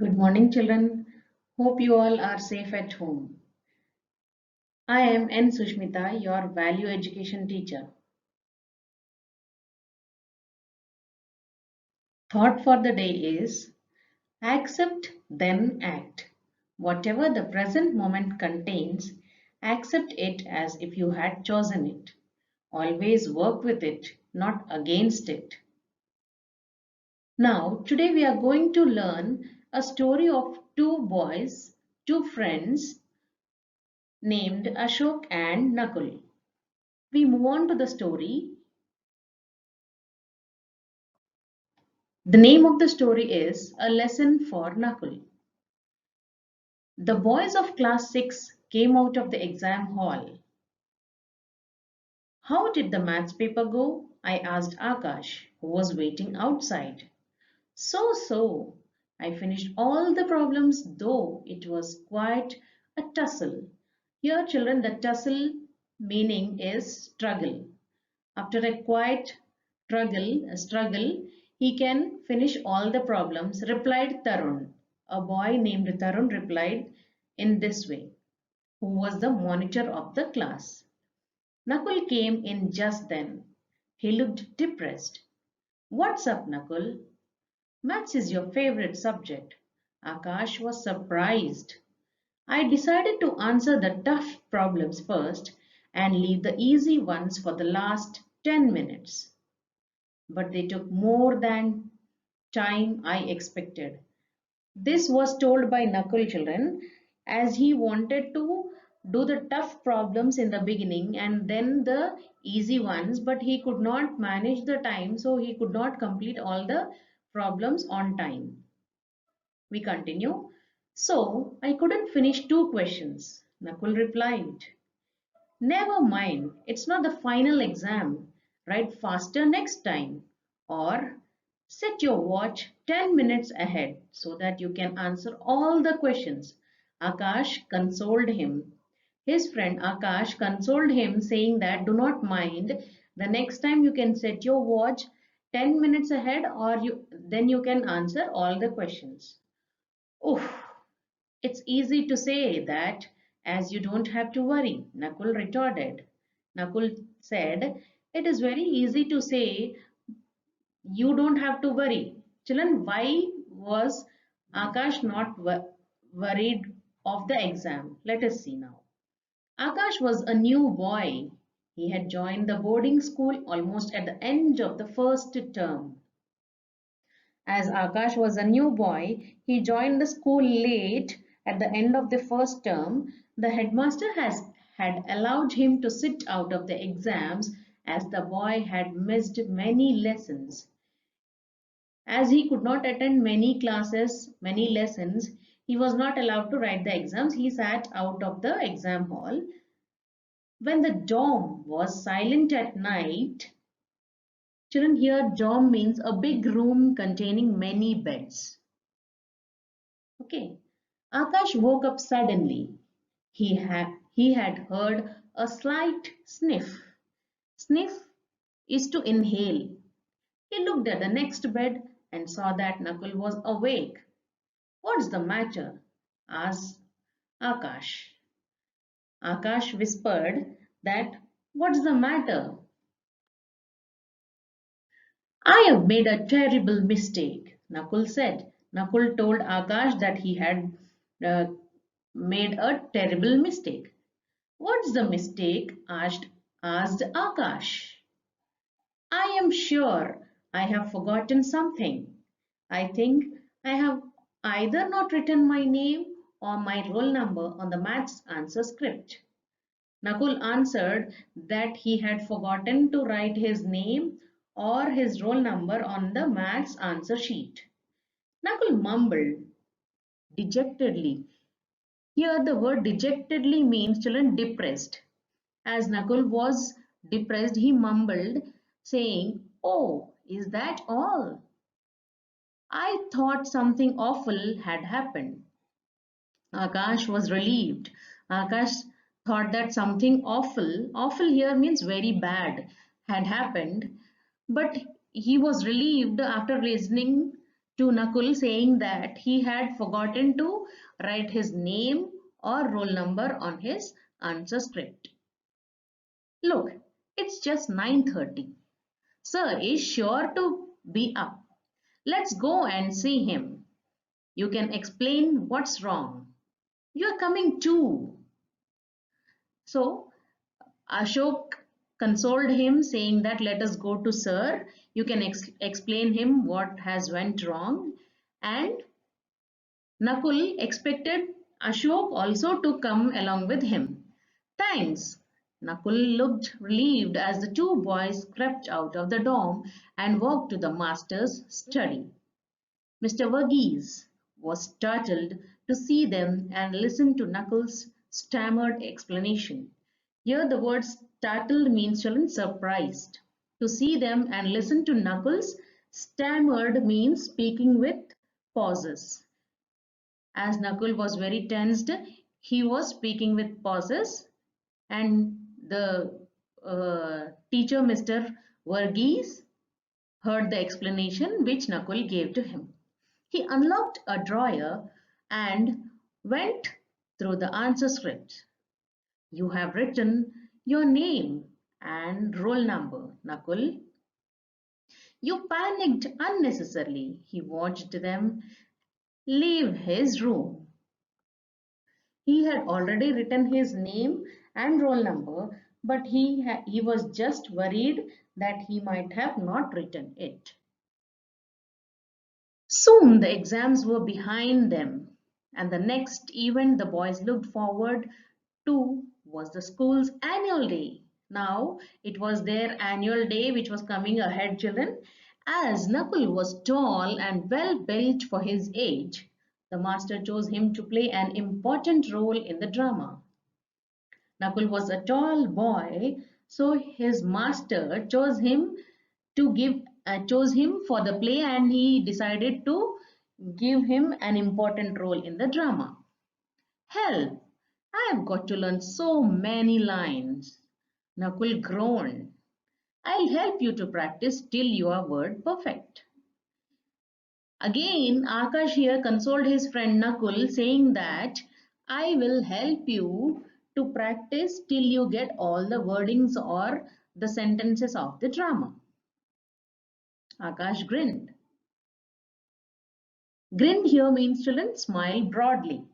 Good morning, children. Hope you all are safe at home. I am N. Sushmita, your value education teacher. Thought for the day is accept, then act. Whatever the present moment contains, accept it as if you had chosen it. Always work with it, not against it. Now, today we are going to learn a story of two boys, two friends named Ashok and Nakul. We move on to the story. The name of the story is A Lesson for Nakul. The boys of class 6 came out of the exam hall. How did the maths paper go? I asked Akash, who was waiting outside. So. I finished all the problems, though it was quite a tussle. Here, children, the tussle meaning is struggle. After a quiet struggle, he can finish all the problems, replied Tarun. A boy named Tarun replied in this way, who was the monitor of the class. Nakul came in just then. He looked depressed. What's up, Nakul? Maths is your favorite subject. Akash was surprised. I decided to answer the tough problems first and leave the easy ones for the last 10 minutes. But they took more than time I expected. This was told by Nakul children as he wanted to do the tough problems in the beginning and then the easy ones, but he could not manage the time, so he could not complete all the problems on time. We continue. So I couldn't finish two questions. Nakul replied, never mind, it's not the final exam. Write faster next time. Or set your watch 10 minutes ahead so that you can answer all the questions. Akash consoled him. His friend Akash consoled him, saying that do not mind, the next time you can set your watch 10 minutes ahead or then you can answer all the questions. Oof, it's easy to say that as you don't have to worry, Nakul retorted. Nakul said, it is very easy to say you don't have to worry. Children, why was Akash not worried of the exam? Let us see now. Akash was a new boy. He had joined the boarding school almost at the end of the first term. As Akash was a new boy, he joined the school late at the end of the first term. The headmaster had allowed him to sit out of the exams as the boy had missed many lessons. As he could not attend many classes, many lessons, he was not allowed to write the exams. He sat out of the exam hall. When the dorm was silent at night, children, here dorm means a big room containing many beds. Okay. Akash woke up suddenly. He had heard a slight sniff. Sniff is to inhale. He looked at the next bed and saw that Nakul was awake. What's the matter? Asked Akash. Akash whispered that, what's the matter? I have made a terrible mistake, Nakul said. Nakul told Akash that he had uh, made a terrible mistake. What's the mistake? asked Akash. I am sure I have forgotten something. I think I have either not written my name or my roll number on the maths answer script. Nakul answered that he had forgotten to write his name or his roll number on the maths answer sheet. Nakul mumbled dejectedly. Here the word dejectedly means children depressed. As Nakul was depressed, he mumbled, saying, oh, is that all? I thought something awful had happened. Akash was relieved. Akash thought that something awful here means very bad, had happened, but he was relieved after listening to Nakul saying that he had forgotten to write his name or roll number on his answer script. Look, it's just 9:30. Sir is sure to be up. Let's go and see him. You can explain what's wrong. You're coming too. So Ashok consoled him saying that let us go to sir. You can explain him what has went wrong. And Nakul expected Ashok also to come along with him. Thanks. Nakul looked relieved as the two boys crept out of the dorm and walked to the master's study. Mr. Verghese was startled to see them and listened to Knuckles' stammered explanation. Here the word startled means children surprised. To see them and listen to Knuckles stammered means speaking with pauses. As Knuckle was very tensed, he was speaking with pauses, and the teacher, Mr. Verghese, heard the explanation which Nakul gave to him. He unlocked a drawer and went through the answer script. You have written your name and roll number, Nakul. You panicked unnecessarily. He watched them leave his room. He had already written his name and roll number, but he was just worried that he might have not written it. Soon the exams were behind them, and the next event the boys looked forward to was the school's annual day. Now it was their annual day which was coming ahead, children. As Nakul was tall and well built for his age, the master chose him to play an important role in the drama. Nakul was a tall boy, so his master chose him for the play, and he decided to give him an important role in the drama. Help! I've got to learn so many lines. Nakul groaned. I'll help you to practice till you are word perfect. Again, Akash here consoled his friend Nakul, saying that I will help you to practice till you get all the wordings or the sentences of the drama. Akash grinned. Grinned here means children smile broadly.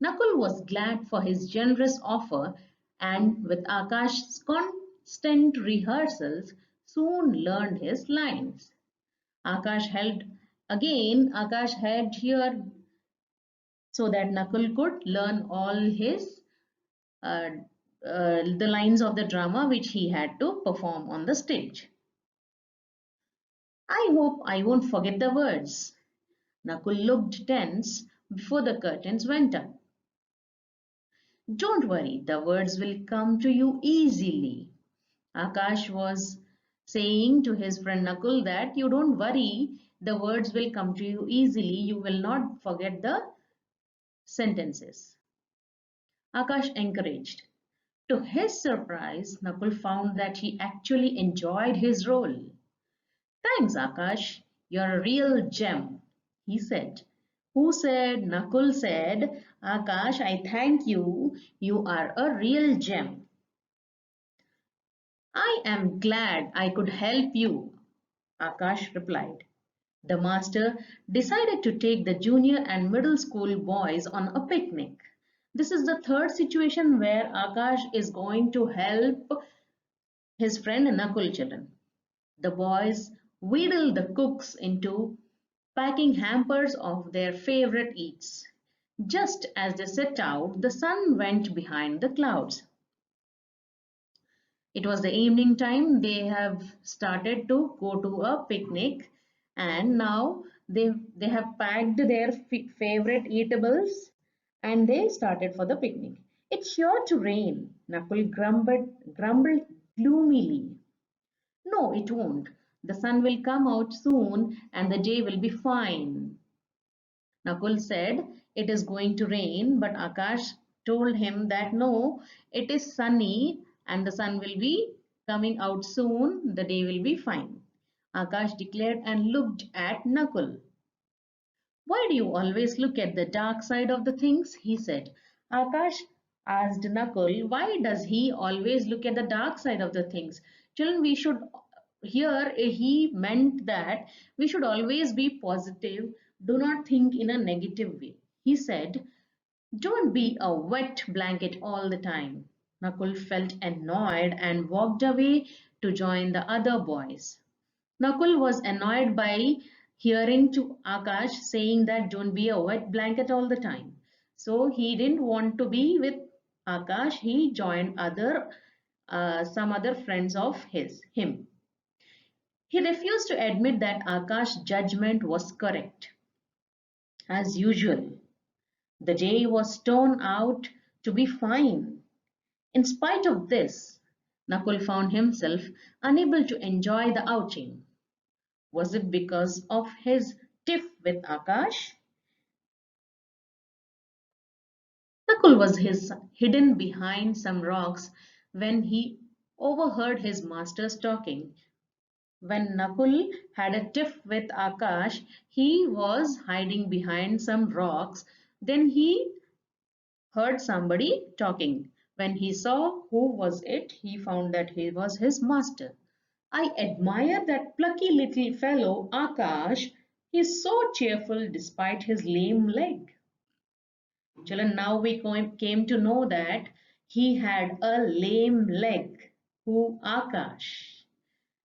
Nakul was glad for his generous offer and with Akash's constant rehearsals soon learned his lines. Akash held here so that Nakul could learn all his uh, the lines of the drama which he had to perform on the stage. I hope I won't forget the words. Nakul looked tense before the curtains went up. Don't worry, the words will come to you easily. Akash was saying to his friend Nakul that you don't worry, the words will come to you easily. You will not forget the sentences. Akash encouraged. To his surprise, Nakul found that he actually enjoyed his role. Thanks, Akash. You're a real gem, he said. Who said? Nakul said, Akash, I thank you. You are a real gem. I am glad I could help you, Akash replied. The master decided to take the junior and middle school boys on a picnic. This is the third situation where Akash is going to help his friend Nakul children. The boys wheedled the cooks into packing hampers of their favorite eats. Just as they set out, the sun went behind the clouds. It was the evening time. They have started to go to a picnic, and now they have packed their favorite eatables and they started for the picnic. It's sure to rain, Nakul grumbled gloomily. No, it won't. The sun will come out soon and the day will be fine. Nakul said it is going to rain, but Akash told him that no, it is sunny and the sun will be coming out soon, the day will be fine. Akash declared and looked at Nakul. Why do you always look at the dark side of the things? He said. Akash asked Nakul, why does he always look at the dark side of the things? Children, we should, here he meant that we should always be positive, do not think in a negative way. He said, don't be a wet blanket all the time. Nakul felt annoyed and walked away to join the other boys. Nakul was annoyed by hearing to Akash saying that don't be a wet blanket all the time. So he didn't want to be with Akash. He joined some other friends of him. He refused to admit that Akash's judgment was correct. As usual, the day was turned out to be fine. In spite of this, Nakul found himself unable to enjoy the outing. Was it because of his tiff with Akash? Nakul was hidden behind some rocks when he overheard his masters talking. When Nakul had a tiff with Akash, he was hiding behind some rocks. Then he heard somebody talking. When he saw who was it, he found that he was his master. I admire that plucky little fellow, Akash. He is so cheerful despite his lame leg. Children, now we came to know that he had a lame leg. Who? Akash.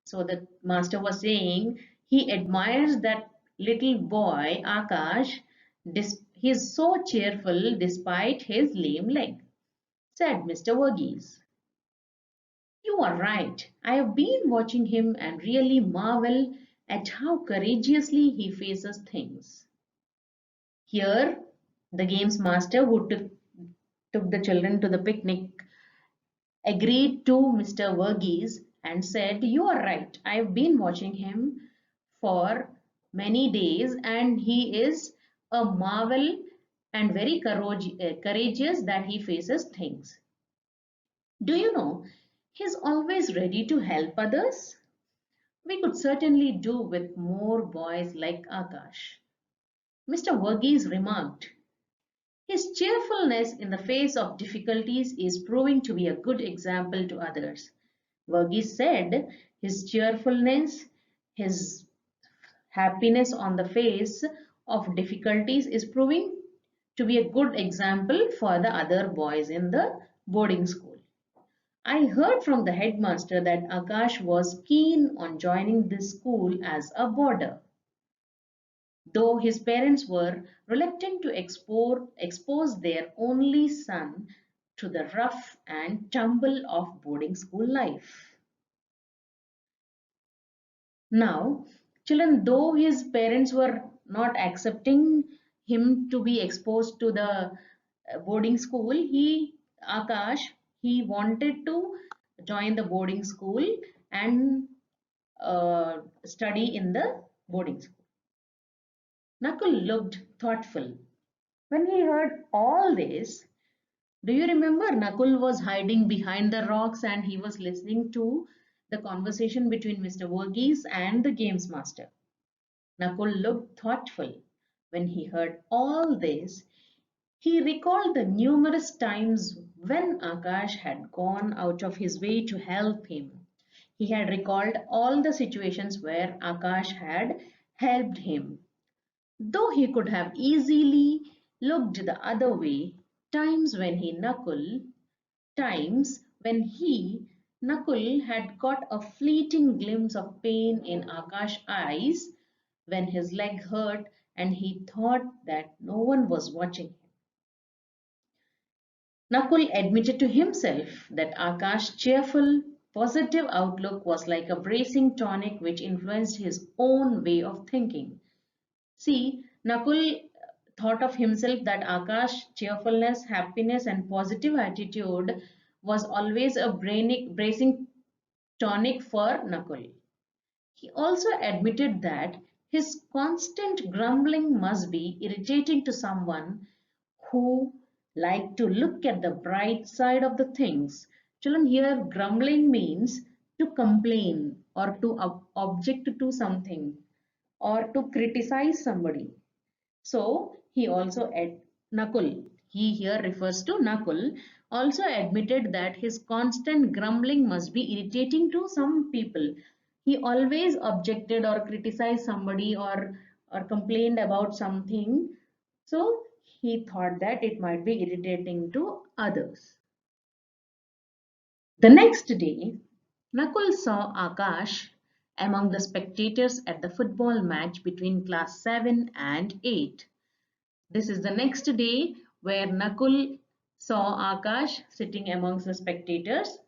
So the master was saying he admires that little boy, Akash. He is so cheerful despite his lame leg, said Mr. Verghese. You are right. I have been watching him and really marvel at how courageously he faces things. Here, the games master who took the children to the picnic agreed to Mr. Verghese and said, you are right. I have been watching him for many days and he is a marvel and very courageous that he faces things. Do you know, he's always ready to help others. We could certainly do with more boys like Akash. Mr. Verghese remarked. His cheerfulness in the face of difficulties is proving to be a good example to others. Verghese said his cheerfulness, his happiness on the face of difficulties is proving to be a good example for the other boys in the boarding school. I heard from the headmaster that Akash was keen on joining this school as a boarder. Though his parents were reluctant to expose their only son to the rough and tumble of boarding school life. Now, children, though his parents were not accepting him to be exposed to the boarding school, Akash, he wanted to join the boarding school and study in the boarding school. Nakul looked thoughtful. When he heard all this, do you remember Nakul was hiding behind the rocks and he was listening to the conversation between Mr. Verghese and the games master? Nakul looked thoughtful. When he heard all this, he recalled the numerous times when Akash had gone out of his way to help him. He had recalled all the situations where Akash had helped him. Though he could have easily looked the other way, times when he Nakul, times when he Nakul had got a fleeting glimpse of pain in Akash's eyes when his leg hurt and he thought that no one was watching him. Nakul admitted to himself that Akash's cheerful, positive outlook was like a bracing tonic which influenced his own way of thinking. See, Nakul thought of himself that Akash's cheerfulness, happiness, and positive attitude was always a bracing tonic for Nakul. He also admitted that his constant grumbling must be irritating to someone who liked to look at the bright side of the things. Children, here grumbling means to complain or to object to something or to criticize somebody. So he also Nakul, he here refers to Nakul, also admitted that his constant grumbling must be irritating to some people. He always objected or criticized somebody or complained about something. So he thought that it might be irritating to others. The next day, Nakul saw Akash among the spectators at the football match between class 7 and 8. This is the next day where Nakul saw Akash sitting amongst the spectators,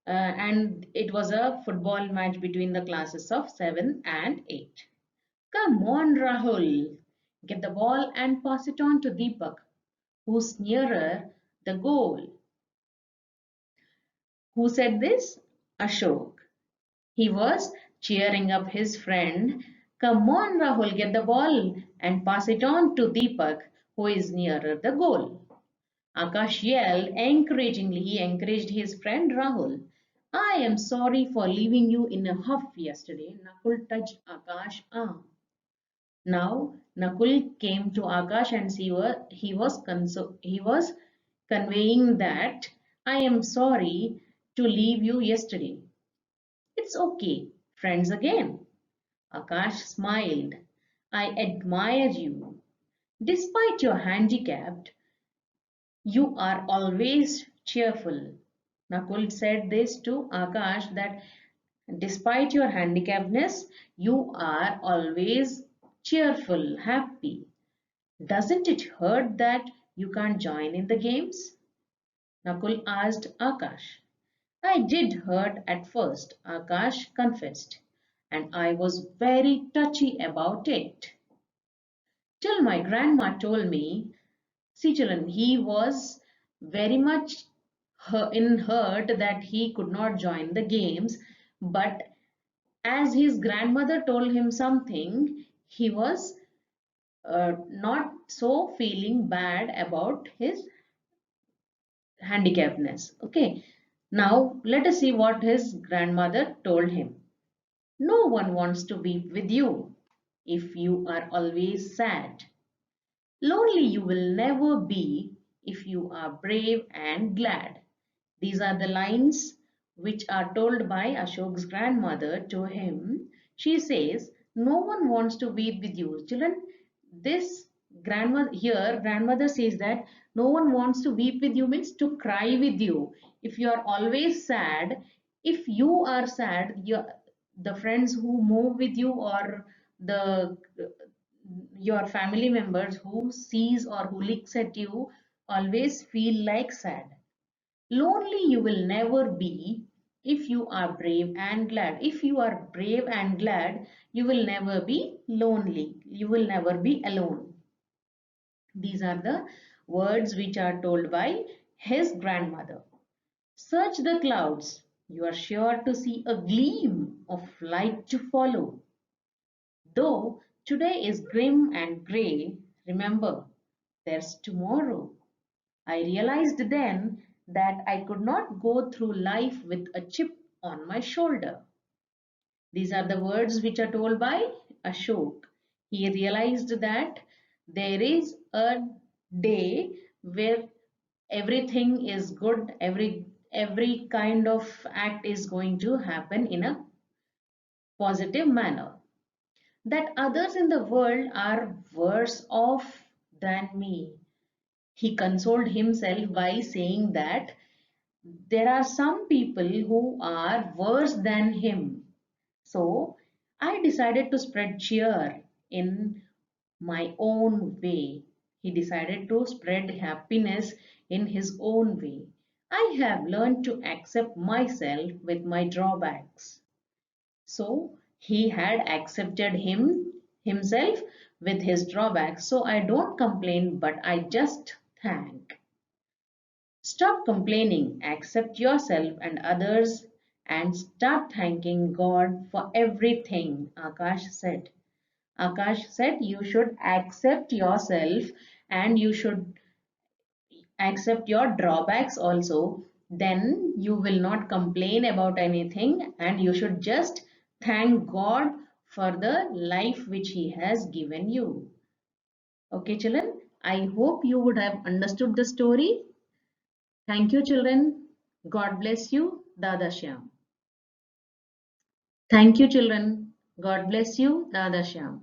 and it was a football match between the classes of 7 and 8. Come on, Rahul, get the ball and pass it on to Deepak, who's nearer the goal. Who said this? Ashok. He was cheering up his friend. Come on, Rahul, get the ball and pass it on to Deepak, who is nearer the goal. Akash yelled encouragingly. He encouraged his friend Rahul. I am sorry for leaving you in a huff yesterday. Nakul touched Akash's arm. Now Nakul came to Akash and he was conveying that I am sorry to leave you yesterday. It's okay, friends again. Akash smiled. I admire you. Despite your handicap, you are always cheerful. Nakul said this to Akash that despite your handicapness, you are always cheerful, happy. Doesn't it hurt that you can't join in the games? Nakul asked Akash. I did hurt at first, Akash confessed, and I was very touchy about it. Till my grandma told me, see children, he was very much hurt that he could not join the games, but as his grandmother told him something, he was not so feeling bad about his handicapness. Okay, now let us see what his grandmother told him. No one wants to be with you if you are always sad. Lonely you will never be if you are brave and glad. These are the lines which are told by Ashok's grandmother to him. She says, no one wants to be with you. Children, this grandmother says that no one wants to weep with you means to cry with you. If you are always sad, if you are sad, the friends who move with you or the your family members who sees or who looks at you always feel like sad. Lonely you will never be if you are brave and glad. If you are brave and glad, you will never be lonely. You will never be alone. These are the words which are told by his grandmother. Search the clouds. You are sure to see a gleam of light to follow. Though today is grim and grey, remember, there's tomorrow. I realized then that I could not go through life with a chip on my shoulder. These are the words which are told by Ashok. He realized that there is a day where everything is good, every kind of act is going to happen in a positive manner. That others in the world are worse off than me. He consoled himself by saying that there are some people who are worse than him. So I decided to spread cheer in my own way. He decided to spread happiness in his own way. I have learned to accept myself with my drawbacks. So he had accepted himself with his drawbacks. So I don't complain, but I just thank. Stop complaining, accept yourself and others, and start thanking God for everything, Akash said. Akash said you should accept yourself and you should accept your drawbacks also. Then you will not complain about anything and you should just thank God for the life which He has given you. Okay, children, I hope you would have understood the story. Thank you, children. God bless you, Dada Shyam. Thank you, children. God bless you, Dada Shyam.